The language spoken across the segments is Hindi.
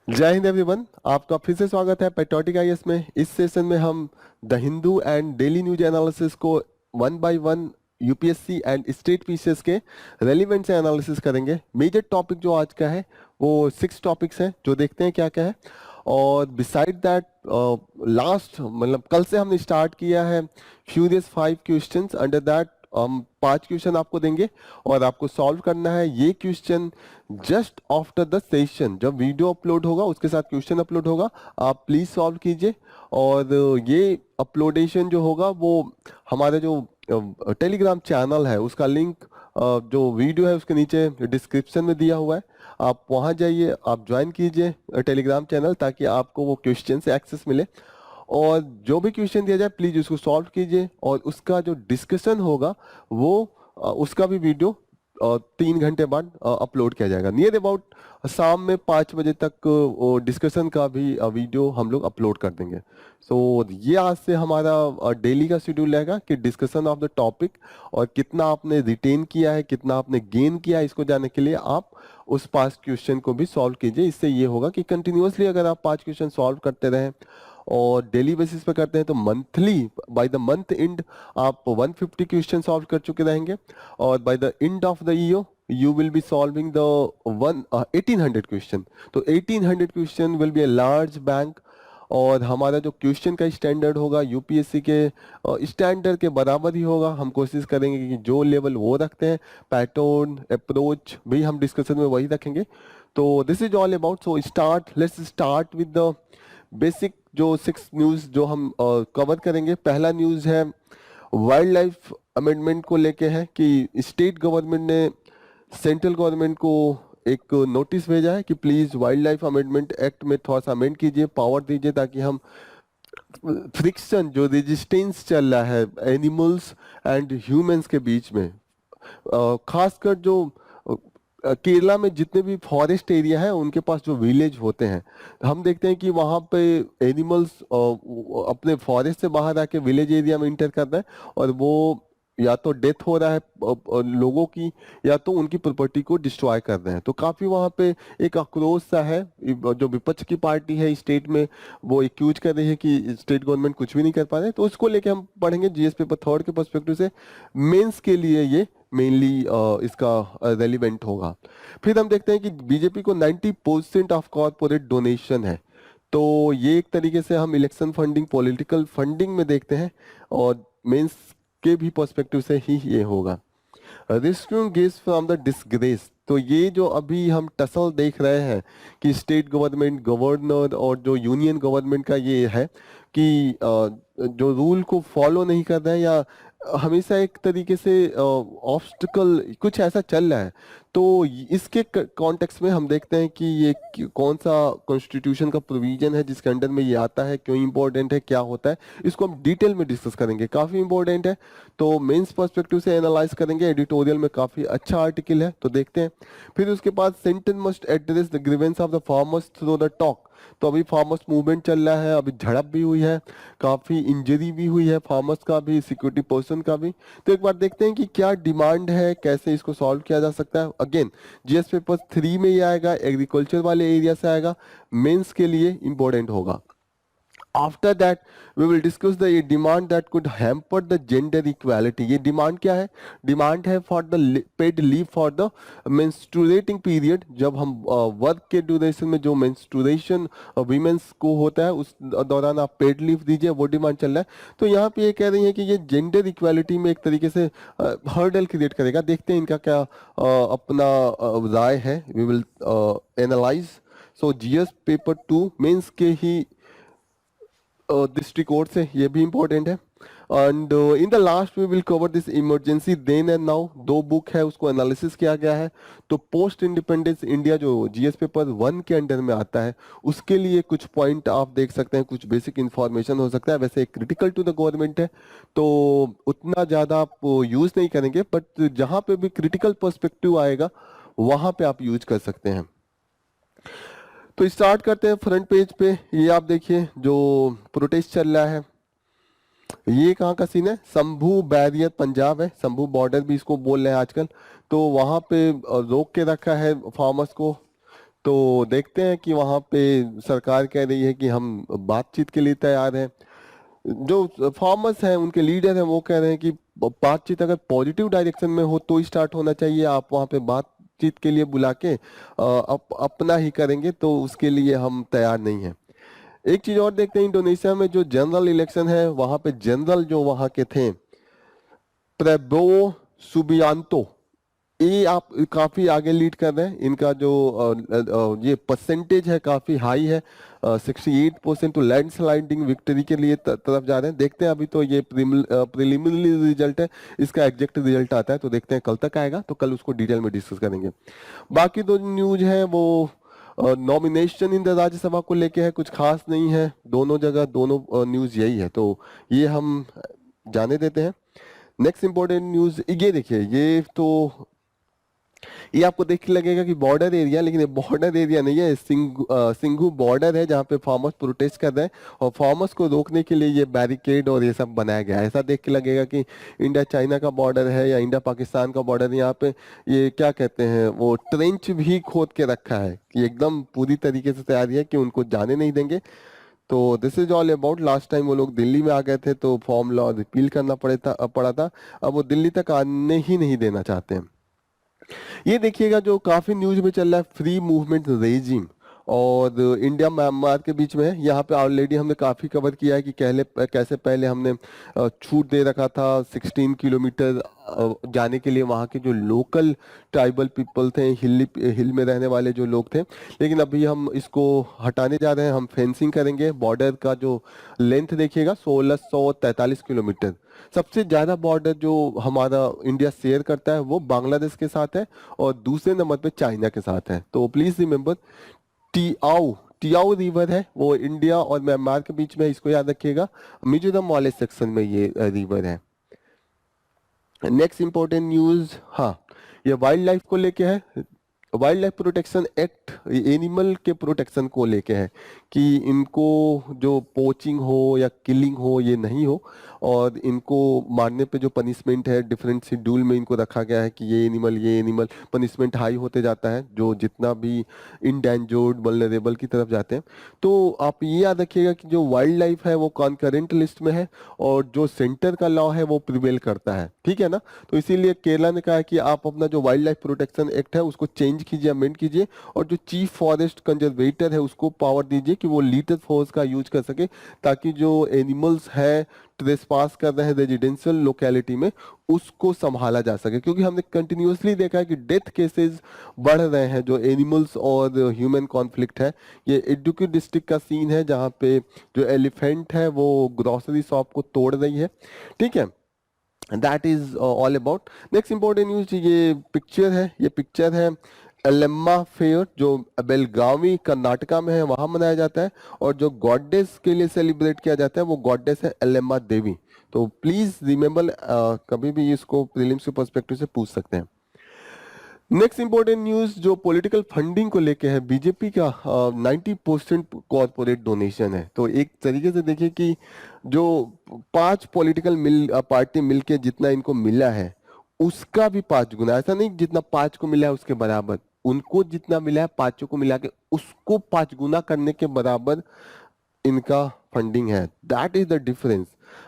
जय हिंद एवरीवन। आपका फिर से स्वागत है पैट्रियोटिक आईएएस में। इस सेशन में हम the Hindu and daily news analysis को one by one UPSC and state PCS के रेलिवेंट से एनालिसिस करेंगे। मेजर टॉपिक जो आज का है वो 6 टॉपिक्स हैं, जो देखते हैं क्या क्या है। और बिसाइड दैट लास्ट मतलब कल से हमने स्टार्ट किया है फ्यूरियस 5 क्वेश्चंस। अंडर दैट हम 5 क्वेश्चन आपको देंगे और आपको सॉल्व करना है ये question just after the session. जब वीडियो अपलोड होगा उसके साथ क्वेश्चन अपलोड होगा, आप प्लीज सॉल्व कीजिए। और ये अपलोडेशन जो होगा वो हमारे जो टेलीग्राम चैनल है उसका लिंक जो वीडियो है उसके नीचे डिस्क्रिप्शन में दिया हुआ है। आप वहां जाइए, आप ज्वाइन कीजिए टेलीग्राम चैनल, ताकि आपको वो क्वेश्चन से एक्सेस मिले। और जो भी क्वेश्चन दिया जाए प्लीज उसको सॉल्व कीजिए, और उसका जो डिस्कशन होगा वो उसका भी वीडियो 3 घंटे बाद अपलोड किया जाएगा। नियर अबाउट शाम में 5 बजे तक डिस्कशन का भी वीडियो हम लोग अपलोड कर देंगे। सो ये आज से हमारा डेली का शेड्यूल रहेगा कि डिस्कशन ऑफ द टॉपिक, और कितना आपने रिटेन किया है, कितना आपने गेन किया है, इसको जानने के लिए आप उस 5 क्वेश्चन को भी सॉल्व कीजिए। इससे ये होगा कि कंटिन्यूअसली अगर आप 5 क्वेश्चन सॉल्व करते रहें और डेली बेसिस पे करते हैं तो monthly by the month and आप 150 क्वेश्चन सॉल्व कर चुके रहेंगे। और by the end of the year you will be solving the 1800 question. तो 1800 question will be a large bank. और हमारा जो क्वेश्चन का स्टैंडर्ड होगा यूपीएससी के स्टैंडर्ड के बराबर ही होगा। हम कोशिश करेंगे कि जो लेवल वो रखते हैं, पैटर्न अप्रोच भी हम डिस्कशन में वही रखेंगे। तो this is all about, so let's start with the basic जो 6 न्यूज जो हम कवर करेंगे। पहला न्यूज है वाइल्ड लाइफ अमेंडमेंट को लेके है कि स्टेट गवर्नमेंट ने सेंट्रल गवर्नमेंट को एक नोटिस भेजा है कि please wild life amendment act में थोड़ा सा अमेंड कीजिए, पावर दीजिए, ताकि हम फ्रिक्शन जो रेजिस्टेंस चल रहा है एनिमल्स एंड ह्यूमंस के बीच में, खासकर जो केरला में जितने भी फॉरेस्ट एरिया है उनके पास जो विलेज होते हैं, हम देखते हैं कि वहाँ पे एनिमल्स अपने फॉरेस्ट से बाहर आके विलेज एरिया में इंटर कर रहे हैं, और वो या तो डेथ हो रहा है लोगों की, या तो उनकी प्रॉपर्टी को डिस्ट्रॉय कर रहे हैं। तो काफी वहाँ पे एक आक्रोश सा है। जो विपक्ष की पार्टी है स्टेट में, वो एक्यूज कर रही है कि स्टेट गवर्नमेंट कुछ भी नहीं कर पा रहे। तो उसको लेके हम पढ़ेंगे जीएस पेपर थर्ड के पर्सपेक्टिव से। मेंस के लिए ये मेनली इसका रेलिवेंट होगा। फिर हम देखते हैं कि बीजेपी को 90% ऑफ कॉर्पोरेट डोनेशन है। तो ये एक तरीके से हम इलेक्शन फंडिंग, पॉलिटिकल फंडिंग में देखते हैं, और मेंस के भी पर्सपेक्टिव से ही ये होगा। Rescuing gives from the disgrace, तो ये जो अभी हम टसल देख रहे हैं कि स्टेट गवर्नमेंट, गवर्नर और जो यूनियन गवर्नमेंट का ये है कि जो रूल को फॉलो नहीं कर रहे हैं, या हमेशा एक तरीके से ऑब्स्टिकल कुछ ऐसा चल रहा है। तो इसके कॉन्टेक्स्ट में हम देखते हैं कि ये कौन सा कॉन्स्टिट्यूशन का प्रोविजन है जिसके अंडर में ये आता है, क्यों इंपॉर्टेंट है, क्या होता है, इसको हम डिटेल में डिस्कस करेंगे। काफी इंपॉर्टेंट है, तो मेंस पर्सपेक्टिव से एनालाइज करेंगे। एडिटोरियल में काफी अच्छा आर्टिकल है, तो देखते हैं। फिर उसके बाद centre must address the grievance of the farmers through the talk. तो अभी फार्मर्स मूवमेंट चल रहा है, अभी झड़प भी हुई है, काफी इंजरी भी हुई है फार्मर्स का भी, सिक्योरिटी पर्सन का भी। तो एक बार देखते हैं कि क्या डिमांड है, कैसे इसको सॉल्व किया जा सकता है। अगेन जीएस पेपर 3 में ये आएगा, एग्रीकल्चर वाले एरिया से आएगा, मेंस के लिए इंपॉर्टेंट होगा। After that we will discuss the ये demand that could hamper the gender equality. ये डिमांड क्या है? डिमांड है for the paid leave for the menstruating period. जब हम वर्क के ड्यूरेशन में जो मेंस्ट्रुएशन वीमेंस को होता है उस दौरान आप पेड लीव दीजिए, वो डिमांड चल रहा है। तो यहाँ पे ये कह रही है कि ये जेंडर इक्वालिटी में एक तरीके से हर्डल क्रिएट करेगा। देखते हैं इनका क्या अपना राय है। We will analyse. So GS paper 2 mains के ही डिस्ट्रिक्ट कोर्ट से, ये भी इंपॉर्टेंट है। And in the last we will cover this emergency then and now. 2 book है, उसको एनालिसिस किया गया है। तो पोस्ट इंडिपेंडेंस इंडिया जो जीएस पेपर 1 के अंडर में आता है, उसके लिए कुछ पॉइंट आप देख सकते हैं, कुछ बेसिक इंफॉर्मेशन हो सकता है। वैसे क्रिटिकल टू द गवर्नमेंट है, तो उतना ज़्यादा आप यूज नहीं करेंगे, बट जहाँ पे भी क्रिटिकल पर्सपेक्टिव आएगा वहाँ पे आप यूज कर सकते हैं। तो स्टार्ट करते हैं फ्रंट पेज पे। ये आप देखिए जो प्रोटेस्ट चल रहा है, ये कहाँ का सीन है? शंभू बैरियर पंजाब है, शंभू बॉर्डर भी इसको बोल रहे हैं आजकल। तो वहां पे रोक के रखा है फार्मर्स को। तो देखते हैं कि वहाँ पे सरकार कह रही है कि हम बातचीत के लिए तैयार हैं। जो फार्मर्स हैं, उनके लीडर हैं, वो कह रहे हैं कि बातचीत अगर पॉजिटिव डायरेक्शन में हो तो ही स्टार्ट होना चाहिए। आप वहाँ पे बातचीत के लिए बुला के अपना ही करेंगे तो उसके लिए हम तैयार नहीं हैं। एक चीज और देखते हैं, इंडोनेशिया में जो जनरल इलेक्शन है, वहां पे जनरल जो वहां के थे, प्रेबोवो सुबियांतो, ये आप काफी आगे लीड कर रहे हैं। इनका जो ये परसेंटेज है काफी हाई है, 68%। तो लैंडस्लाइडिंग विक्ट्री के लिए तरफ जा रहे हैं। देखते हैं, अभी तो ये प्रिलिमिनरी रिजल्ट है, इसका एग्जैक्ट रिजल्ट आता है तो देखते हैं कल तक आएगा, तो कल उसको डिटेल में डिस्कस करेंगे। बाकी दो न्यूज है वो नॉमिनेशन इन द राज्यसभा को लेके है, कुछ खास नहीं है, दोनों जगह दोनों न्यूज यही है, तो ये हम जाने देते हैं। नेक्स्ट इंपॉर्टेंट न्यूज ये देखिए, ये आपको देख के लगेगा कि बॉर्डर एरिया, लेकिन ये बॉर्डर एरिया नहीं है, सिंघू बॉर्डर है जहाँ पे फार्मर्स प्रोटेस्ट कर रहे हैं, और फार्मर्स को रोकने के लिए ये बैरिकेड और ये सब बनाया गया है। ऐसा देख के लगेगा कि इंडिया चाइना का बॉर्डर है या इंडिया पाकिस्तान का बॉर्डर है। यहाँ पे ये क्या कहते हैं, वो ट्रेंच भी खोद के रखा है कि एकदम पूरी तरीके से तैयारी है कि उनको जाने नहीं देंगे। तो this is all about. Last time वो लोग दिल्ली में आ गए थे तो फॉर्म लॉ रिपील करना पड़ा था। अब वो दिल्ली तक आने ही नहीं देना चाहते हैं। ये देखिएगा जो काफी न्यूज में चल रहा है, फ्री मूवमेंट रेजिम और इंडिया म्यांमार के बीच में है। यहाँ पे ऑलरेडी हमने काफी कवर किया है कि कैसे पहले हमने छूट दे रखा था 16 किलोमीटर जाने के लिए वहाँ के जो लोकल ट्राइबल पीपल थे, हिल में रहने वाले जो लोग थे। लेकिन अभी हम इसको हटाने जा रहे हैं, हम फेंसिंग करेंगे। बॉर्डर का जो लेंथ देखिएगा 1643 किलोमीटर। सबसे ज्यादा बॉर्डर जो हमारा इंडिया शेयर करता है वो बांग्लादेश के साथ है, और दूसरे नंबर पे चाइना के साथ है। तो प्लीज रिमेंबर, टियाओ टियाओ रिवर है वो इंडिया और म्यांमार के बीच में है, इसको याद रखिएगा। मिजोरम वाले सेक्शन में ये रिवर है। नेक्स्ट इंपॉर्टेंट न्यूज, हाँ, ये वाइल्ड लाइफ को लेके है। Wild life protection act animal के प्रोटेक्शन को लेके है कि इनको जो पोचिंग हो या किलिंग हो ये नहीं हो, और इनको मारने पे जो पनिशमेंट है डिफरेंट शेड्यूल में इनको रखा गया है कि ये एनिमल पनिशमेंट हाई होते जाता है जो जितना भी इंडेंजर्ड वल्नरेबल की तरफ जाते हैं। तो आप ये याद रखिएगा कि जो वाइल्ड लाइफ है वो कॉन्करेंट लिस्ट में है, और जो सेंटर का लॉ है वो प्रिवेल करता है, ठीक है ना। तो इसीलिए केरला ने कहा है कि आप अपना जो वाइल्ड लाइफ प्रोटेक्शन एक्ट है उसको चेंज कीजिए, अमेंड कीजिए, और जो चीफ फॉरेस्ट कंजर्वेटर है उसको पावर दीजिए कि वो लीटल फोर्स का यूज कर सके, ताकि जो एनिमल्स है ट्रेसपास कर रहे हैं रेजिडेंशियल लोकेलिटी में उसको संभाला जा सके। क्योंकि हमने कंटिन्यूअसली देखा है कि डेथ केसेस बढ़ रहे हैं, जो एनिमल्स और ह्यूमन कॉन्फ्लिक्ट है। ये इडुक्की डिस्ट्रिक्ट का सीन है जहाँ पे जो एलिफेंट है वो ग्रोसरी शॉप को तोड़ रही है, ठीक है। That is all about. Next important news, ये पिक्चर है एलेम्मा फेयर जो बेलगावी कर्नाटका में है, वहां मनाया जाता है, और जो गॉडेस के लिए सेलिब्रेट किया जाता है वो गॉडेस है एलेम्मा देवी। तो प्लीज रिमेंबर, कभी भी इसको प्रीलिम्स के पर्सपेक्टिव से पूछ सकते हैं। नेक्स्ट इंपॉर्टेंट न्यूज जो पॉलिटिकल फंडिंग को लेके है, बीजेपी का 90% कॉर्पोरेट डोनेशन है। तो एक तरीके से देखिए कि जो 5 पॉलिटिकल पार्टी मिलके जितना इनको मिला है उसका भी 5 गुना, ऐसा नहीं जितना 5 को मिला है उसके बराबर, उनको जितना मिला है 5 को मिला के उसको 5 गुना करने के बराबर इनका फंडिंग है। That is the difference.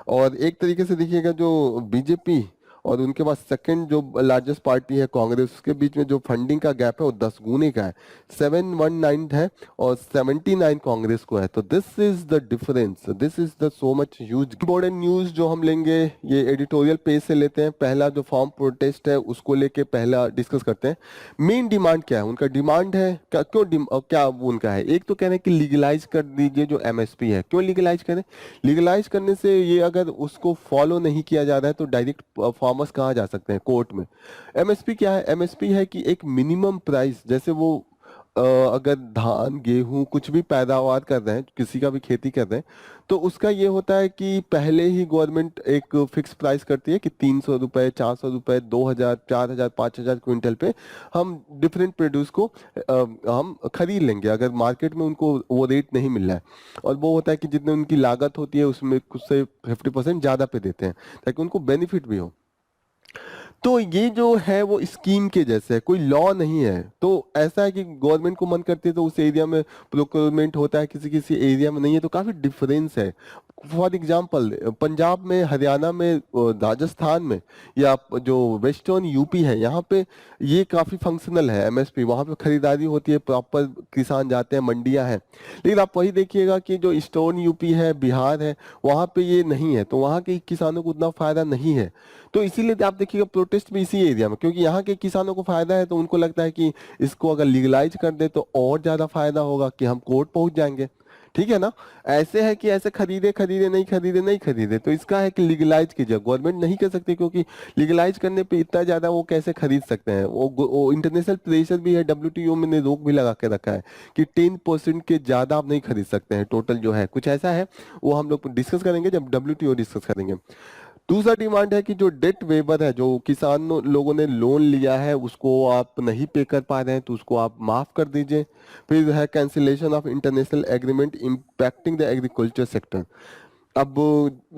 और एक तरीके से देखिएगा जो बीजेपी और उनके बाद सेकंड जो लार्जेस्ट पार्टी है कांग्रेस, उसके बीच में जो फंडिंग का गैप है वो 10 गुने का है। 719 है और 79 कांग्रेस को है। तो this is the difference, this is the so much huge. Important news जो हम लेंगे ये एडिटोरियल पेज से लेते हैं। पहला जो फॉर्म प्रोटेस्ट है उसको लेके पहला डिस्कस करते हैं। मेन डिमांड क्या है उनका? डिमांड है क्या वो उनका है, एक तो कह रहे हैं कि लीगलाइज कर दीजिए जो एमएसपी है। क्यों लीगलाइज करें? लीगलाइज करने से ये अगर उसको फॉलो नहीं किया जा रहा है तो डायरेक्ट फार्मर्स कहाँ जा सकते हैं? कोर्ट में। एमएसपी क्या है? एमएसपी है कि एक मिनिमम प्राइस, जैसे वो अगर धान गेहूं कुछ भी पैदावार कर रहे हैं, किसी का भी खेती कर रहे हैं, तो उसका ये होता है कि पहले ही गवर्नमेंट एक फिक्स प्राइस करती है कि 300 रुपए, 400 रुपए, 2000, 4000, 5000 क्विंटल पे हम डिफरेंट प्रोड्यूस को हम खरीद लेंगे अगर मार्केट में उनको वो रेट नहीं मिल रहा है। और वो होता है कि जितने उनकी लागत होती है उसमें कुछ से 50% ज्यादा पे देते हैं ताकि उनको बेनिफिट भी हो। तो ये जो है वो स्कीम के जैसे है, कोई लॉ नहीं है। तो ऐसा है कि गवर्नमेंट को मन करती है तो उस एरिया में प्रोक्योरमेंट होता है, किसी किसी एरिया में नहीं है, तो काफी डिफरेंस है। फॉर एग्जाम्पल पंजाब में, हरियाणा में, राजस्थान में, या जो वेस्टर्न यूपी है, यहाँ पे ये काफी फंक्शनल है एमएसपी। वहाँ पे खरीदारी होती है, प्रॉपर किसान जाते हैं, मंडियां हैं। लेकिन आप वही देखिएगा कि जो ईस्टर्न यूपी है, बिहार है, वहाँ पे ये नहीं है, तो वहाँ के किसानों को उतना फायदा नहीं है। तो इसीलिए आप देखिएगा प्रोटेस्ट भी इसी एरिया में, क्योंकि यहाँ के किसानों को फायदा है, तो उनको लगता है कि इसको अगर लीगलाइज कर दे तो और ज्यादा फायदा होगा, कि हम कोर्ट पहुंच जाएंगे। ठीक है ना। ऐसे है कि ऐसे खरीदे खरीदे नहीं खरीदे नहीं खरीदे, तो इसका है कि लीगलाइज कीजिए। गवर्नमेंट नहीं कर सकती, क्योंकि लीगलाइज करने पे इतना ज्यादा वो कैसे खरीद सकते हैं। वो इंटरनेशनल प्रेशर भी है, डब्ल्यूटीओ में ने रोक भी लगा के रखा है कि 10% के ज्यादा आप नहीं खरीद सकते हैं, टोटल जो है कुछ ऐसा है। वो हम लोग डिस्कस करेंगे जब डब्ल्यूटीओ डिस्कस करेंगे। दूसरा डिमांड है कि जो डेट वेवर है, जो किसान लोगों ने लोन लिया है उसको आप नहीं पे कर पा रहे हैं, तो उसको आप माफ कर दीजिए। फिर है cancellation of international agreement impacting the agriculture sector. अब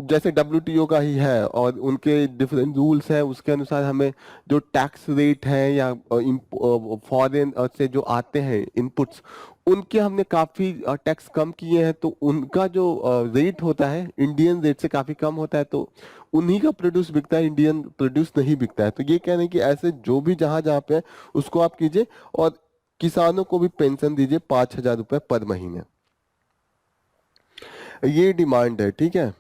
जैसे डब्ल्यूटीओ का ही है और उनके डिफरेंट रूल्स हैं, उसके अनुसार हमें जो टैक्स रेट है या फॉरेन से जो आते हैं इनपुट्स, उनके हमने काफी टैक्स कम किए हैं, तो उनका जो रेट होता है इंडियन रेट से काफी कम होता है, तो उन्हीं का प्रोड्यूस बिकता है, इंडियन प्रोड्यूस नहीं बिकता है। तो ये कह रहे हैं कि ऐसे जो भी जहां जहां पे है उसको आप कीजिए, और किसानों को भी पेंशन दीजिए 5,000 रुपए पर महीने। ये डिमांड है, ठीक है।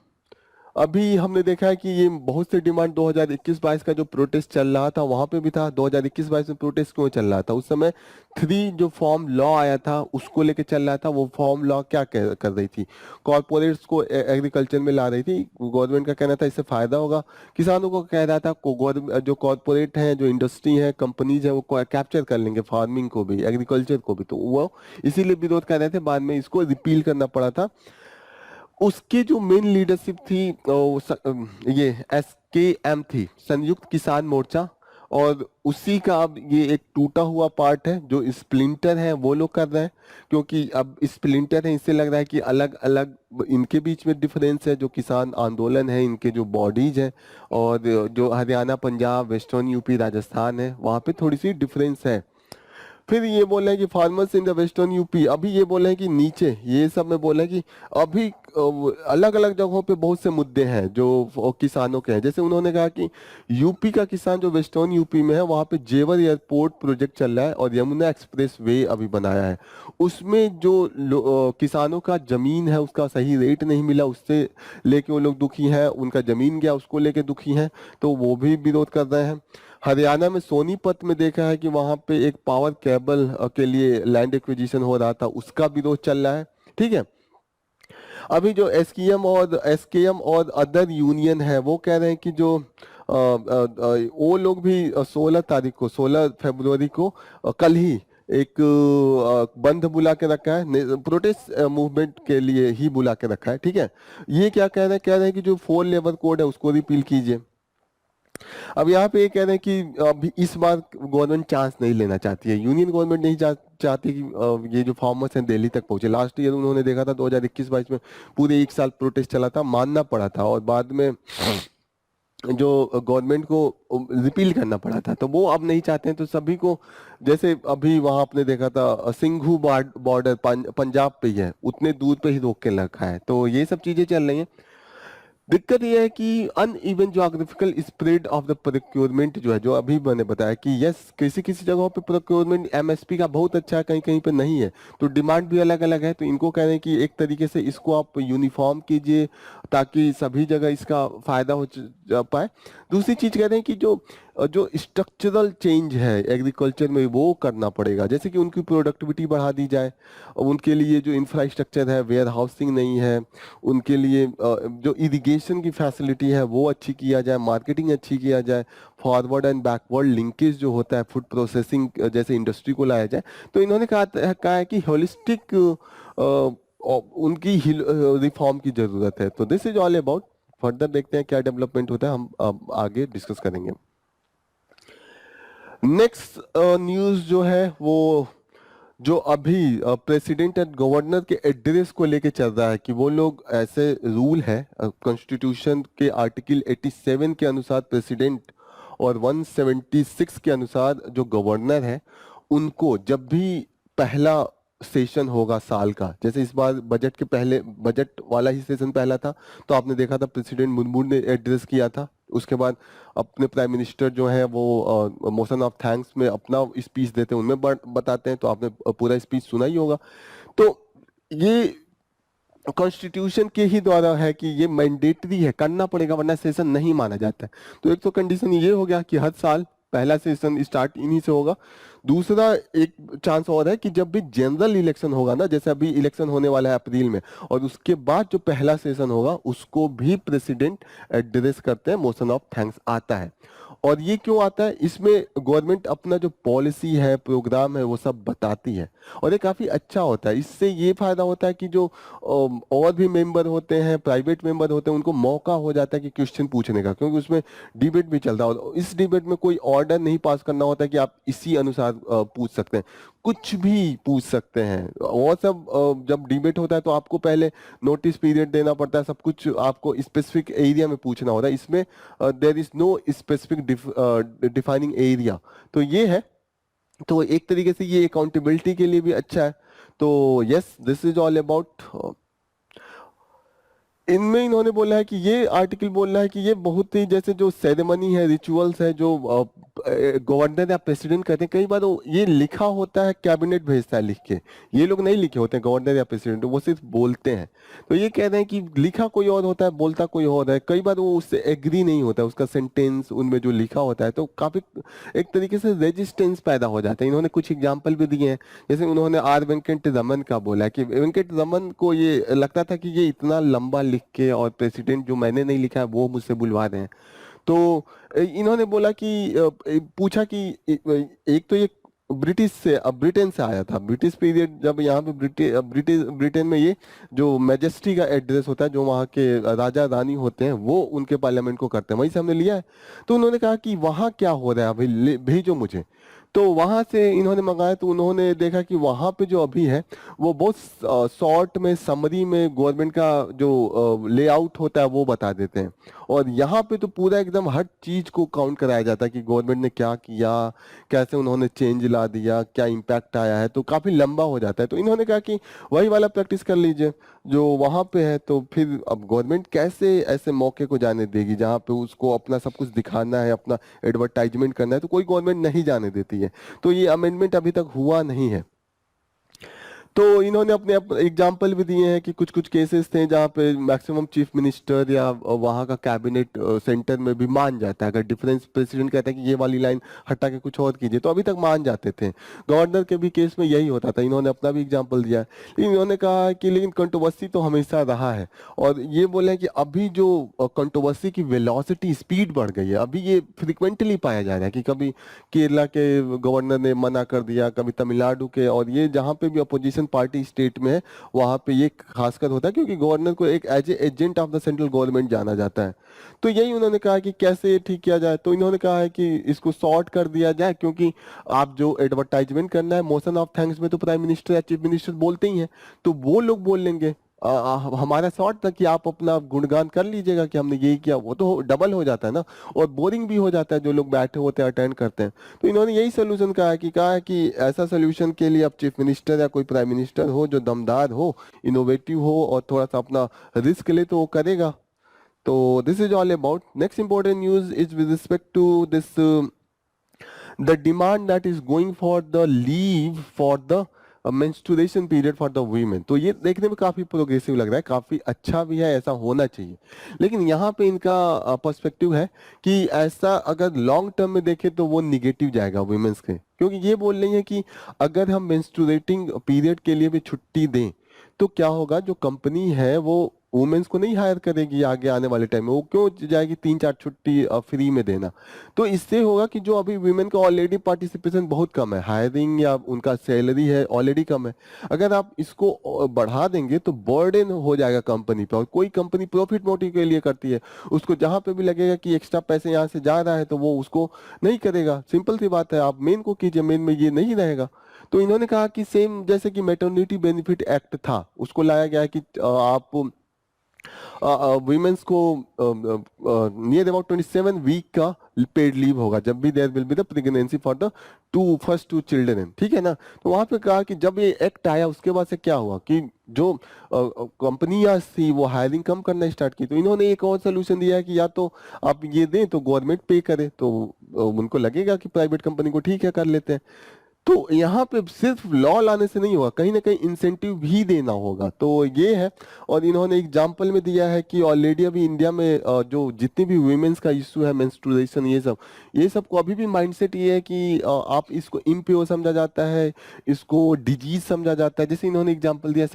अभी हमने देखा है कि ये बहुत से डिमांड 2021-22 का जो प्रोटेस्ट चल रहा था वहां पे भी था। 2021-22 में प्रोटेस्ट क्यों चल रहा था? उस समय 3 जो फॉर्म लॉ आया था उसको लेके चल रहा था। वो फॉर्म लॉ क्या कर रही थी? कॉर्पोरेट्स को एग्रीकल्चर में ला रही थी। गवर्नमेंट का कहना था इससे फायदा होगा, किसानों को कह रहा था जो कॉर्पोरेट हैं, जो इंडस्ट्री है, कंपनीज है, वो कैप्चर कर लेंगे फार्मिंग को भी, एग्रीकल्चर को भी, तो वो इसीलिए विरोध कर रहे थे। बाद में इसको रिपील करना पड़ा था। उसकी जो मेन लीडरशिप थी ये SKM थी, संयुक्त किसान मोर्चा। और उसी का अब ये एक टूटा हुआ पार्ट है, जो स्प्लिंटर है वो लोग कर रहे हैं। क्योंकि अब स्प्लिंटर है, इससे लग रहा है कि अलग अलग इनके बीच में डिफरेंस है। जो किसान आंदोलन है, इनके जो बॉडीज है, और जो हरियाणा, पंजाब, वेस्टर्न यूपी, राजस्थान है, वहाँ पे थोड़ी सी डिफरेंस है। फिर ये बोल रहे हैं कि farmers in the western UP, अभी ये बोल रहे हैं कि नीचे ये सब में बोल रहे हैं कि अभी अलग अलग जगहों पे बहुत से मुद्दे हैं जो किसानों के हैं। जैसे उन्होंने कहा कि यूपी का किसान जो वेस्टर्न यूपी में है, वहाँ पे जेवर एयरपोर्ट प्रोजेक्ट चल रहा है और यमुना एक्सप्रेस वे अभी बनाया है। उसमें जो किसानों का जमीन है उसका सही रेट नहीं मिला, उससे लेके वो लोग दुखी हैं। उनका जमीन गया उसको लेके दुखी हैं, तो वो भी विरोध कर रहे हैं। हरियाणा में सोनीपत में देखा है कि वहां पे एक पावर केबल के लिए लैंड एक्विजिशन हो रहा था, उसका विरोध चल रहा है। ठीक है। अभी जो एसकेएम और अदर यूनियन है, वो कह रहे हैं कि जो वो लोग भी 16 तारीख को, 16 फरवरी को, कल ही एक बंद बुला के रखा है, प्रोटेस्ट मूवमेंट के लिए ही बुला के रखा है। ठीक है। ये क्या कह रहे हैं कि जो 4 लेबर कोड है उसको रिपील कीजिए। अब यहाँ पे ये कह रहे हैं कि अभी इस बार गवर्नमेंट चांस नहीं लेना चाहती है, यूनियन गवर्नमेंट नहीं चाहती कि ये जो फार्मर्स हैं दिल्ली तक पहुंचे। लास्ट ईयर उन्होंने देखा था 2021-22 में पूरे 1 साल प्रोटेस्ट चला था, मानना पड़ा था, और बाद में जो गवर्नमेंट को रिपील करना पड़ा था, तो वो अब नहीं चाहते हैं। तो सभी को, जैसे अभी वहां आपने देखा था सिंघू बॉर्डर पंजाब पे ही है, उतने दूर पे ही रोक के रखा है। तो ये सब चीजें चल रही हैं। दिक्कत यह है कि uneven geographical spread of the procurement जो है, जो अभी मैंने बताया कि यस, किसी किसी जगहों पे प्रोक्योरमेंट एमएसपी का बहुत अच्छा है, कहीं कहीं पे नहीं है, तो डिमांड भी अलग अलग है। तो इनको कह रहे हैं कि एक तरीके से इसको आप यूनिफॉर्म कीजिए, ताकि सभी जगह इसका फायदा हो पाए। दूसरी चीज कह रहे हैं कि जो स्ट्रक्चरल चेंज है एग्रीकल्चर में वो करना पड़ेगा, जैसे कि उनकी प्रोडक्टिविटी बढ़ा दी जाए, और उनके लिए जो इंफ्रास्ट्रक्चर है, वेयर हाउसिंग नहीं है, उनके लिए जो इरिगेशन की फैसिलिटी है वो अच्छी किया जाए, मार्केटिंग अच्छी किया जाए, फॉरवर्ड एंड बैकवर्ड लिंकेज जो होता है फूड प्रोसेसिंग जैसे इंडस्ट्री को लाया जाए। तो इन्होंने कहा है कि होलिस्टिक उनकी रिफॉर्म की जरूरत है। तो this is all about. Further देखते हैं क्या डेवलपमेंट होता है, हम आगे डिस्कस करेंगे। नेक्स्ट न्यूज जो है वो जो अभी प्रेसिडेंट एंड गवर्नर के एड्रेस को लेके चल रहा है कि वो लोग, ऐसे रूल है कॉन्स्टिट्यूशन के आर्टिकल 87 के अनुसार प्रेसिडेंट और 176 के अनुसार जो गवर्नर है उनको जब भी पहला सेशन होगा साल का, जैसे इस बार बजट के पहले बजट वाला ही सेशन पहला था, तो आपने देखा था प्रेसिडेंट मुर्मू ने एड्रेस किया था। उसके बाद अपने प्राइम मिनिस्टर जो है वो मोशन ऑफ थैंक्स में अपना स्पीच देते हैं, उनमें बताते हैं, तो आपने पूरा स्पीच सुना ही होगा। तो ये कॉन्स्टिट्यूशन के ही द्वारा है कि ये मैंडेटरी है, करना पड़ेगा वरना सेशन नहीं माना जाता है। तो एक तो कंडीशन ये हो गया कि हर साल पहला सेशन स्टार्ट इन्हीं से होगा। दूसरा एक चांस और है कि जब भी जनरल इलेक्शन होगा ना, जैसे अभी इलेक्शन होने वाला है अप्रैल में, और उसके बाद जो पहला सेशन होगा उसको भी प्रेसिडेंट एड्रेस करते हैं, मोशन ऑफ थैंक्स आता है। और ये क्यों आता है, इसमें गवर्नमेंट अपना जो पॉलिसी है, प्रोग्राम है, वो सब बताती है, और ये काफी अच्छा होता है। इससे ये फायदा होता है कि जो और भी मेंबर होते हैं, प्राइवेट मेंबर होते हैं, उनको मौका हो जाता है कि क्वेश्चन पूछने का, क्योंकि उसमें डिबेट भी चलता है, और इस डिबेट में कोई ऑर्डर नहीं पास करना होता है कि आप इसी अनुसार पूछ सकते हैं, कुछ भी पूछ सकते हैं। और सब जब डिबेट होता है तो आपको पहले नोटिस पीरियड देना पड़ता है, सब कुछ आपको स्पेसिफिक एरिया में पूछना होता है। इसमें there is no specific defining area, तो ये है। तो एक तरीके से ये अकाउंटेबिलिटी के लिए भी अच्छा है। तो yes, this is all about. इनमें इन्होंने बोला है कि ये आर्टिकल बोल रहा है कि ये बहुत ही जैसे जो सेरेमनी है, रिचुअल्स है, जो गवर्नर या प्रेसिडेंट कहते हैं, कई बार ये लिखा होता है, कैबिनेट भेजता है लिख के, ये लोग नहीं लिखे होते हैं गवर्नर या प्रेसिडेंट, वो सिर्फ बोलते हैं। तो ये कह रहे हैं कि लिखा कोई और होता है, बोलता कोई और है, कई बार वो उससे एग्री नहीं होता है, उसका सेंटेंस उनमें जो लिखा होता है, तो काफी एक तरीके से रेजिस्टेंस पैदा हो जाता है। इन्होंने कुछ एग्जाम्पल भी दिए हैं, जैसे उन्होंने आर वेंकट रमन का बोला है कि वेंकट रमन को ये लगता था कि ये इतना लंबा लिख के, और प्रेसिडेंट जो मैंने नहीं लिखा है वो मुझसे बुलवा रहे हैं। तो इन्होंने बोला कि पूछा कि एक तो ये ब्रिटिश से, अब ब्रिटेन से आया था, ब्रिटिश पीरियड जब यहाँ पे ब्रिटेन में ये जो मैजेस्टी का एड्रेस होता है, जो वहाँ के राजा रानी होते हैं वो उनके पार्लियामेंट को करते हैं, वहीं से हमने लिया है। तो उन्होंने कहा कि वहाँ क्या हो रहा है अभी, भेजो मुझे। तो वहां से इन्होंने मंगाया, तो उन्होंने देखा कि वहां पे जो अभी है वो बहुत शॉर्ट में, समरी में गवर्नमेंट का जो लेआउट होता है वो बता देते हैं, और यहाँ पे तो पूरा एकदम हर चीज को काउंट कराया जाता है कि गवर्नमेंट ने क्या किया, कैसे उन्होंने चेंज ला दिया, क्या इम्पैक्ट आया है, तो काफी लंबा हो जाता है। तो इन्होंने कहा कि वही वाला प्रैक्टिस कर लीजिए जो वहां पे है। तो फिर अब गवर्नमेंट कैसे ऐसे मौके को जाने देगी जहां पे उसको अपना सब कुछ दिखाना है, अपना एडवर्टाइजमेंट करना है, तो कोई गवर्नमेंट नहीं जाने देती है। तो ये अमेंडमेंट अभी तक हुआ नहीं है। तो इन्होंने अपने एग्जाम्पल भी दिए हैं कि कुछ कुछ केसेस थे जहाँ पे मैक्सिमम चीफ मिनिस्टर या वहाँ का कैबिनेट सेंटर में भी मान जाता है, अगर डिफरेंस प्रेसिडेंट कहता है कि ये वाली लाइन हटा के कुछ और कीजिए, तो अभी तक मान जाते थे। गवर्नर के भी केस में यही होता था, इन्होंने अपना भी एग्जाम्पल दिया है। लेकिन इन्होंने कहा है कि लेकिन कंट्रोवर्सी तो हमेशा रहा है, और ये बोले कि अभी जो कंट्रोवर्सी की वेलोसिटी, स्पीड बढ़ गई है, अभी ये फ्रिक्वेंटली पाया जा रहा है कि कभी केरला के गवर्नर ने मना कर दिया, कभी तमिलनाडु के, और ये जहाँ पे भी अपोजिशन पार्टी स्टेट में है वहां पे ये खासकर होता है, क्योंकि गवर्नर को एक as a agent of the central government जाना जाता है। तो यही उन्होंने कहा कि कैसे ये ठीक किया जाए। तो इन्होंने कहा है कि इसको सॉर्ट कर दिया जाए, क्योंकि आप जो एडवर्टाइजमेंट करना है मोशन ऑफ थैंक्स में, तो प्राइम मिनिस्टर या चीफ मिनिस्टर बोलते ही हैं, तो वो लोग बोल लेंगे। हमारा शॉर्ट था कि आप अपना गुणगान कर लीजिएगा कि हमने यही किया, वो तो डबल हो जाता है ना, और बोरिंग भी हो जाता है जो लोग बैठे होते हैं, अटेंड करते हैं। तो इन्होंने यही सोल्यूशन कहा है कि ऐसा सोल्यूशन के लिए अब चीफ मिनिस्टर या कोई प्राइम मिनिस्टर हो जो दमदार हो, इनोवेटिव हो, और थोड़ा सा अपना रिस्क ले, तो वो करेगा। तो this is all about. Next important news is with respect to this, the demand that is going for the leave for the menstruation period for the women। तो ये देखने में काफी प्रोग्रेसिव लग रहा है, काफी अच्छा भी है, ऐसा होना चाहिए। लेकिन यहाँ पे इनका पर्सपेक्टिव है कि ऐसा अगर लॉन्ग टर्म में देखें तो वो निगेटिव जाएगा वुमेन्स के, क्योंकि ये बोल रही है कि अगर हम मेंस्ट्रुएटिंग पीरियड के लिए भी छुट्टी दें तो क्या होगा, जो कंपनी है वो वुमेन्स को नहीं हायर करेगी आगे आने वाले टाइम में, वो क्यों जाएगी 3-4 छुट्टी फ्री में देना। तो इससे होगा कि जो अभी वुमेन का ऑलरेडी पार्टिसिपेशन बहुत कम है, हायरिंग या उनका सैलरी है ऑलरेडी कम है, अगर आप इसको बढ़ा देंगे तो बर्डन हो जाएगा कंपनी पे। और कोई कंपनी प्रॉफिट मोटिव के लिए करती है, उसको जहां पे भी लगेगा कि एक्स्ट्रा पैसे यहाँ से जा रहा है तो वो उसको नहीं करेगा। सिंपल सी बात है, आप मेन को कीजिए, मेन में ये नहीं रहेगा। तो इन्होंने कहा कि सेम जैसे कि मैटरनिटी बेनिफिट एक्ट था, उसको लाया गया है कि आप वीमेंस को नियर अबाउट 27 वीक का पेड लीव होगा जब भी there will be the pregnancy for the first two children, ठीक है ना। तो वहां पे कहा कि जब ये एक्ट आया उसके बाद से क्या हुआ कि जो कंपनियां थी वो हायरिंग कम करना स्टार्ट की, तो इन्होंने एक और सोल्यूशन दिया है कि या तो आप ये दें तो गवर्नमेंट पे करे, तो उनको लगेगा कि प्राइवेट कंपनी को ठीक है कर लेते हैं। तो यहाँ पे सिर्फ लॉ लाने से नहीं होगा, कहीं ना कहीं इंसेंटिव भी देना होगा, तो ये है। और इन्होंने एग्जाम्पल में दिया है कि ऑलरेडी अभी इंडिया में जो जितनी भी वुमेन्स का इशू है, मेंस्ट्रुएशन, ये सब को अभी भी माइंडसेट ये है कि आप इसको इम्प्योर समझा जाता है, इसको डिजीज समझा जाता है। जैसे इन्होंने एग्जाम्पल दिया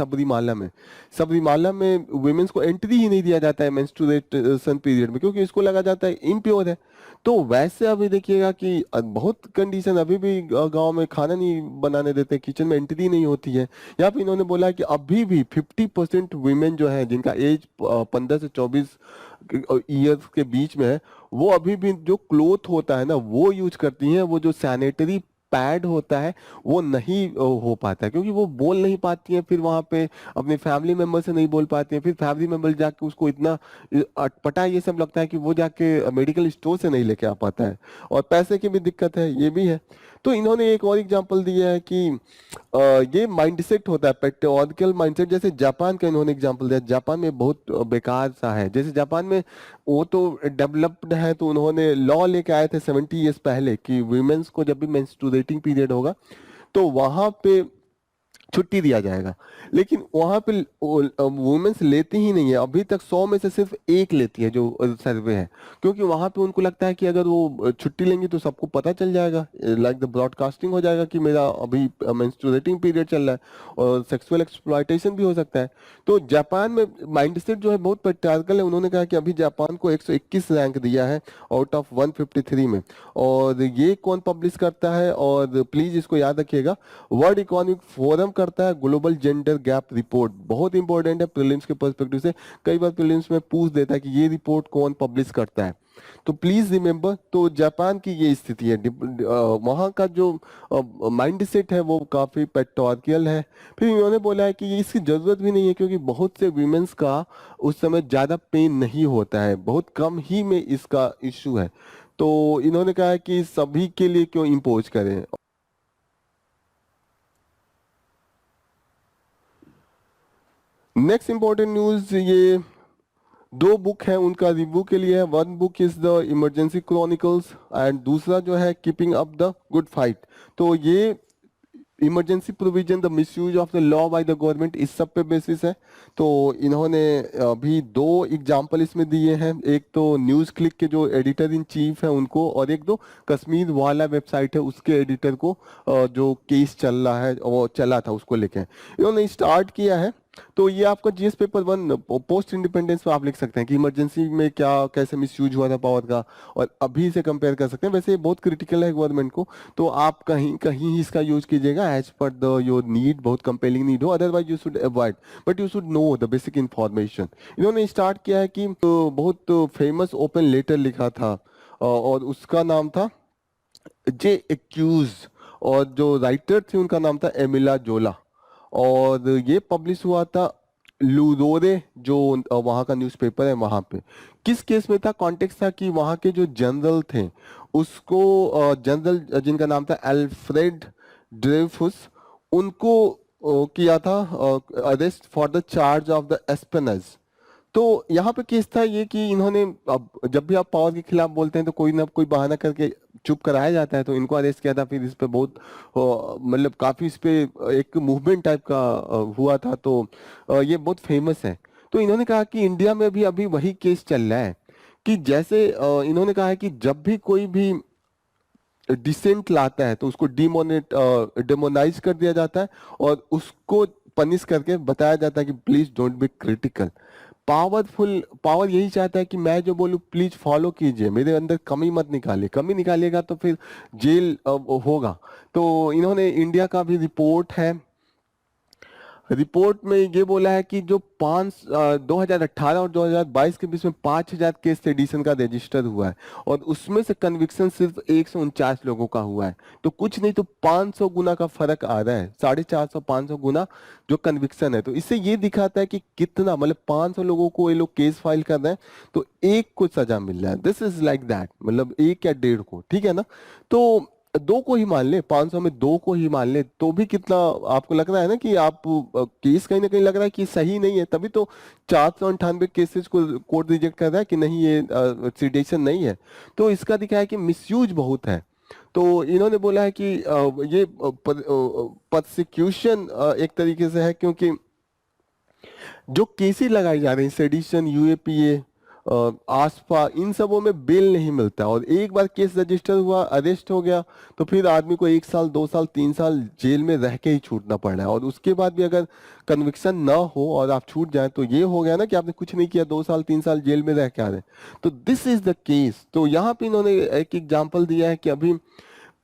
सबरीमाला में वुमेन्स को एंट्री ही नहीं दिया जाता है मेंस्ट्रुएशन पीरियड में, क्योंकि इसको लगा जाता है इम्प्योर है। तो वैसे अभी देखिएगा कि बहुत कंडीशन अभी भी गांव में खाना नहीं बनाने देते, किचन में एंट्री नहीं होती है। यहाँ पे इन्होंने बोला है कि अभी भी 50% वीमेन जो है जिनका एज 15 से 24 ईयर्स के बीच में है, वो अभी भी जो क्लोथ होता है ना वो यूज करती हैं, वो जो सैनिटरी पैड होता है वो नहीं हो पाता है, क्योंकि वो बोल नहीं पाती हैं, फिर वहां पे अपने फैमिली मेंबर से नहीं बोल पाती हैं, फिर फैमिली मेंबर जाके उसको इतना अटपटा ये सब लगता है कि वो जाके मेडिकल स्टोर से नहीं लेके आ पाता है, और पैसे की भी दिक्कत है, ये भी है। तो इन्होंने एक और एग्जांपल दिया है कि ये माइंडसेट होता है पेट्रियार्कल माइंडसेट। जैसे जापान का इन्होंने एग्जांपल दिया, जापान में बहुत बेकार सा है। जैसे जापान में वो तो डेवलप्ड है, तो उन्होंने लॉ लेके आए थे 70 ईयर्स पहले कि वुमेन्स को जब भी मेंस्ट्रुएटिंग पीरियड होगा तो वहां पे छुट्टी दिया जाएगा। लेकिन वहां पे वुमेन्स लेती ही नहीं है, अभी तक 100 में से सिर्फ एक लेती है जो सर्वे है, क्योंकि वहां पे उनको लगता है कि अगर वो छुट्टी लेंगी तो सबको पता चल जाएगा, लाइक द ब्रॉडकास्टिंग हो जाएगा कि मेरा अभी मेंस्ट्रुएटिंग पीरियड चल रहा है, और सेक्सुअल एक्सप्लॉयटेशन भी हो सकता है। तो जापान में माइंडसेट जो है बहुत पैट्रियार्कल है। उन्होंने कहा कि अभी जापान को 121 रैंक दिया है आउट ऑफ 153 में। और ये कौन पब्लिश करता है, और प्लीज इसको याद रखिएगा, वर्ल्ड इकोनॉमिक फोरम करता है ग्लोबल जेंडर गैप रिपोर्ट। बहुत इंपॉर्टेंट है प्रीलिम्स के पर्सपेक्टिव से, कई बार प्रीलिम्स में पूछ देता है कि ये रिपोर्ट कौन पब्लिश करता है, तो प्लीज रिमेंबर। तो जापान की ये स्थिति है, वहाँ का जो माइंड सेट है वो काफी पेट्रियार्कल है। फिर इन्होंने बोला है कि ये इसकी जरूरत भी नहीं है, क्योंकि बहुत से वीमेंस का उस समय ज्यादा पेन नहीं होता है, बहुत कम ही में इसका इश्यू है। तो इन्होंने कहा है कि सभी के लिए क्यों इम्पोज करें। नेक्स्ट इंपॉर्टेंट न्यूज, ये दो बुक है उनका रिव्यू के लिए है। One book is the emergency chronicles and दूसरा जो है keeping up the good fight. तो ये emergency provision the misuse of the law by the government, इस सब पे बेसिस है। तो इन्होंने अभी दो एग्जाम्पल इसमें दिए हैं, एक तो न्यूज क्लिक के जो एडिटर इन चीफ है उनको, और एक दो कश्मीर वाला वेबसाइट है उसके एडिटर को, जो केस चल रहा है वो चला था उसको लेके इन्होंने स्टार्ट किया है। तो ये आपका जीएस पेपर 1 पोस्ट इंडिपेंडेंस में आप लिख सकते हैं कि इमरजेंसी में क्या कैसे मिसयूज हुआ था पावर का, और अभी से कंपेयर कर सकते हैं। वैसे ये बहुत क्रिटिकल है गवर्नमेंट को, तो आप कहीं कहीं ही इसका यूज कीजिएगा as per the your need, बहुत कंपेलिंग नीड हो, otherwise you should avoid, but you should know the basic information. इन्होंने स्टार्ट किया है कि बहुत फेमस ओपन लेटर लिखा था, और उसका नाम था जे एक्यूज, और जो राइटर थी उनका नाम था एमिला जोला, और ये पब्लिश हुआ था लूदोरे जो वहाँ का न्यूज़पेपर है वहाँ पे। किस केस में था, कॉन्टेक्स्ट था कि वहाँ के जो जनरल थे उसको, जनरल जिनका नाम था अल्फ्रेड ड्रेफुस, उनको किया था arrest for the charge of the espionage. तो यहाँ पे केस था ये कि इन्होंने, अब जब भी आप पावर के खिलाफ बोलते हैं तो कोई ना कोई बहाना करके चुप कराया जाता है, तो इनको अरेस्ट किया था। फिर इस पे बहुत मतलब काफी इस पे एक मूवमेंट टाइप का हुआ था, तो ये बहुत फेमस है। तो इन्होंने कहा कि इंडिया में भी अभी वही केस चल रहा है कि जैसे इन्होंने कहा है कि जब भी कोई भी डिसेंट लाता है तो उसको डिमोनाइज कर दिया जाता है, और उसको पनिश करके बताया जाता है कि please don't be critical. Powerful power यही चाहता है कि मैं जो बोलूं प्लीज फॉलो कीजिए, मेरे अंदर कमी मत निकालिए, कमी निकालिएगा तो फिर जेल होगा। तो इन्होंने इंडिया का भी रिपोर्ट है रिपोर्ट में ये बोला है कि जो 2018 और 2022 के बीच में 5,000 केस सेडिशन का रजिस्टर हुआ है और उसमें से कन्विक्शन सिर्फ 149 लोगों का हुआ है। तो कुछ नहीं तो 500 गुना का फर्क आ रहा है, 450 500 गुना जो कन्विक्शन है। तो इससे ये दिखाता है कि कितना, मतलब 500 लोगों को ये लोग केस फाइल कर रहे हैं तो एक को सजा मिल रहा है। दिस इज लाइक दैट, मतलब एक या डेढ़ को, ठीक है ना। तो दो को ही मान ले, 500 में दो को ही मान ले तो भी कितना आपको लग रहा है ना कि आप केस कहीं ना कहीं लग रहा है कि सही नहीं है। तभी तो 498 केसेस को कोर्ट रिजेक्ट कर रहा है कि नहीं ये सिडेशन नहीं है। तो इसका दिखा है कि मिसयूज बहुत है। तो इन्होंने बोला है कि ये प्रोसिक्यूशन एक तरीके से है, क्योंकि जो केसेस लगाई जा रही हैं सेडिशन, यूएपीए, आसपा, इन सबों में बेल नहीं मिलता और एक बार केस रजिस्टर हुआ, अरेस्ट हो गया तो फिर आदमी को 1 साल 2 साल 3 साल जेल में रह के ही छूटना पड़ रहा है। और उसके बाद भी अगर कन्विक्शन ना हो और आप छूट जाए तो ये हो गया ना कि आपने कुछ नहीं किया, 2 साल 3 साल जेल में रह के आ रहे हैं। तो दिस इज द केस। तो यहाँ पे इन्होंने एक एग्जाम्पल दिया है कि अभी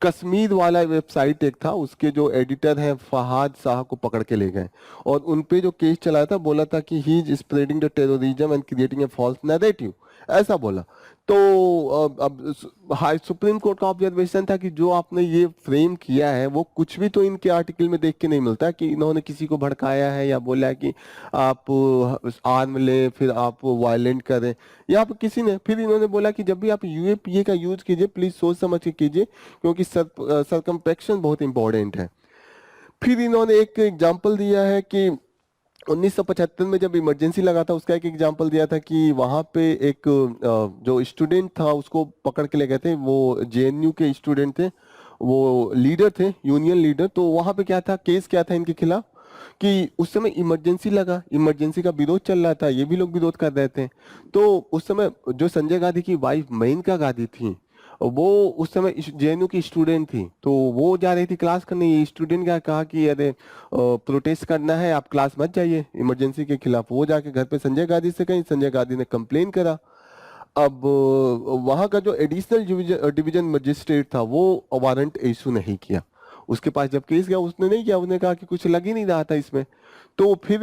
कश्मीर वाला वेबसाइट एक था, उसके जो एडिटर हैं फहाद शाह को पकड़ के ले गए और उन पे जो केस चलाया था, बोला था कि he is spreading the terrorism and creating a false narrative, ऐसा बोला। तो अब हाई सुप्रीम कोर्ट का ऑब्जर्वेशन था कि जो आपने ये फ्रेम किया है वो कुछ भी तो इनके आर्टिकल में देख के नहीं मिलता कि इन्होंने किसी को भड़काया है या बोला है कि आप आर्म लें फिर आप वायलेंट करें। यहाँ पे किसी ने, फिर इन्होंने बोला कि जब भी आप यूएपीए का यूज कीजिए प्लीज सोच समझ के कीजिए, क्योंकि सरकमपेक्शन बहुत इंपॉर्टेंट है। फिर इन्होंने एक एग्जाम्पल दिया है कि 1975 में जब इमरजेंसी लगा था उसका एक एग्जाम्पल दिया था कि वहां पे एक जो स्टूडेंट था उसको पकड़ के ले गए थे, वो जेएनयू के स्टूडेंट थे, वो लीडर थे, यूनियन लीडर। तो वहां पे क्या था, केस क्या था इनके खिलाफ कि उस समय इमरजेंसी लगा, इमरजेंसी का विरोध चल रहा था, ये भी लोग विरोध कर रहे थे। तो उस समय जो संजय गांधी की वाइफ मेनका गांधी थी, वो उस समय जेएनयू की स्टूडेंट थी, तो वो जा रही थी क्लास करने। ये स्टूडेंट क्या कहा कि अरे प्रोटेस्ट करना है, आप क्लास मत जाइए इमरजेंसी के खिलाफ। वो जाके घर पे संजय गांधी से कही, संजय गांधी ने कंप्लेन करा। अब वहां का जो एडिशनल डिवीजन मजिस्ट्रेट था वो वारंट इशू नहीं किया, उसके पास जब केस गया उसने नहीं किया, उसने कहा कि कुछ लग ही नहीं रहा था इसमें। तो फिर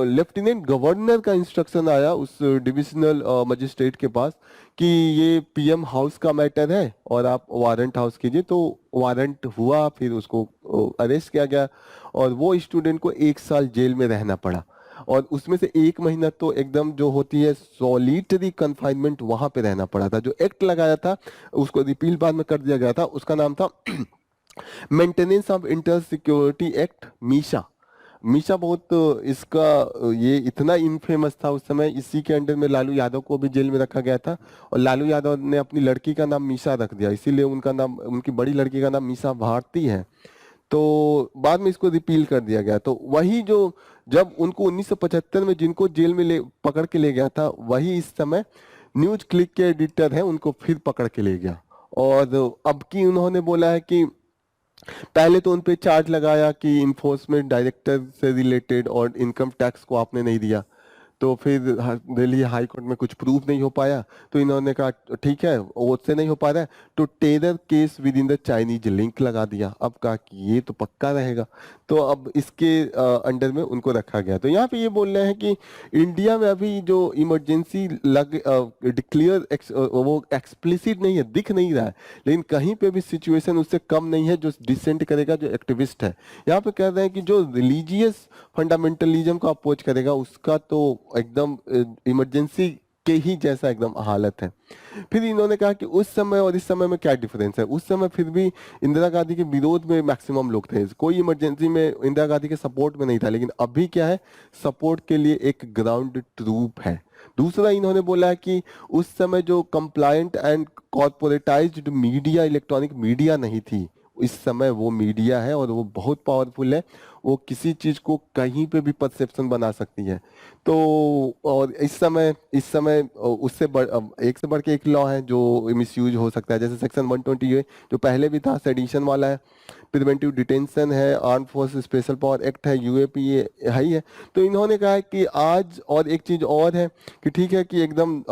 लेफ्टिनेंट गवर्नर का इंस्ट्रक्शन आया उस डिविजनल मजिस्ट्रेट के पास कि ये पीएम हाउस का मैटर है और आप वारंट हाउस कीजिए। तो वारंट हुआ, फिर उसको अरेस्ट किया गया और वो स्टूडेंट को 1 साल जेल में रहना पड़ा। और उसमें से 1 महीना तो एकदम जो होती है सॉलिटरी कंफाइनमेंट, वहां पे रहना पड़ा था। जो एक्ट लगाया था उसको रिपील बाद में कर दिया गया था, उसका नाम था maintenance of inter security act, MISA. MISA बहुत इसका ये इतना इनफेमस था उस समय, इसी के अंडर में लालू यादव को भी जेल में रखा गया था और लालू यादव ने अपनी लड़की का नाम मीशा रख दिया, इसीलिए उनका नाम, उनकी बड़ी लड़की का नाम मीशा भारती है। तो बाद में इसको रिपील कर दिया गया। तो वही जो जब उनको 1975 में जिनको जेल में ले पकड़ के ले गया था, वही इस समय न्यूज क्लिक के एडिटर हैं, उनको फिर पकड़ के ले गया। और अब की उन्होंने बोला है कि पहले तो उन पे चार्ज लगाया कि इन्फोर्समेंट डायरेक्टर से रिलेटेड और इनकम टैक्स को आपने नहीं दिया। तो फिर दिल्ली हाई कोर्ट में कुछ प्रूफ नहीं हो पाया, तो इन्होंने कहा ठीक है वो उससे नहीं हो पा रहा है तो terror case with in the Chinese link लगा दिया। अब कहा कि ये तो पक्का रहेगा, तो अब इसके अंडर में उनको रखा गया। तो यहाँ पे ये बोल रहे हैं कि इंडिया में अभी जो इमरजेंसी लग डिक्लेयर वो एक्सप्लिसिट नहीं है, दिख नहीं रहा है, लेकिन कहीं पे भी सिचुएशन उससे कम नहीं है जो डिसेंट करेगा, जो एक्टिविस्ट है। यहाँ पे कह रहे हैं कि जो रिलीजियस फंडामेंटलिज्म को अपोज करेगा उसका तो एकदम इमरजेंसी के ही जैसा एकदम हालत है। फिर इन्होंने कहा कि उस समय और इस समय में क्या डिफरेंस है। उस समय फिर भी इंदिरा गांधी के विरोध में मैक्सिमम लोग थे, कोई इमरजेंसी में इंदिरा गांधी के सपोर्ट में नहीं था, लेकिन अभी क्या है, सपोर्ट के लिए एक ग्राउंड ट्रूप है। दूसरा इन्होंने बोला है कि उस समय जो compliant and corporatized media, electronic media नहीं थी, इस समय वो मीडिया है और वो बहुत पावरफुल है, वो किसी चीज को कहीं पे भी परसेप्शन बना सकती है। तो और इस समय एक से बढ़ के एक लॉ है जो मिसयूज हो सकता है, जैसे सेक्शन 120 है जो पहले भी था, सेडिशन वाला है, प्रिवेंटिव डिटेंशन है, arm force special power act है, यूएपीए है ही है। तो इन्होंने कहा है कि आज और एक चीज और है कि ठीक है कि एकदम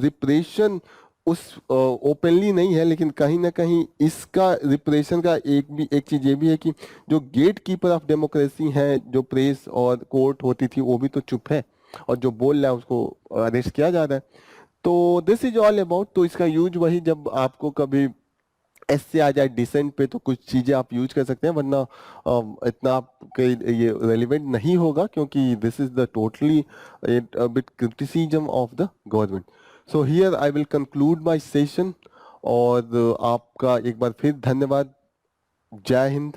रिप्रेशन उस ओपनली नहीं है, लेकिन कहीं ना कहीं इसका रिप्रेशन का एक चीज ये भी है कि जो गेट कीपर ऑफ डेमोक्रेसी है, जो प्रेस और कोर्ट होती थी, वो भी तो चुप है, और जो बोल रहा है उसको अरेस्ट किया जा रहा है। तो दिस इज ऑल अबाउट। तो इसका यूज वही, जब आपको कभी एस से आ जाए डिसेंट पे, तो कुछ चीजें आप यूज कर सकते हैं, वरना इतना आपके ये रेलिवेंट नहीं होगा, क्योंकि this is the totally bit criticism of the government. So here I will conclude my session, और आपका एक बार फिर धन्यवाद। जय हिंद।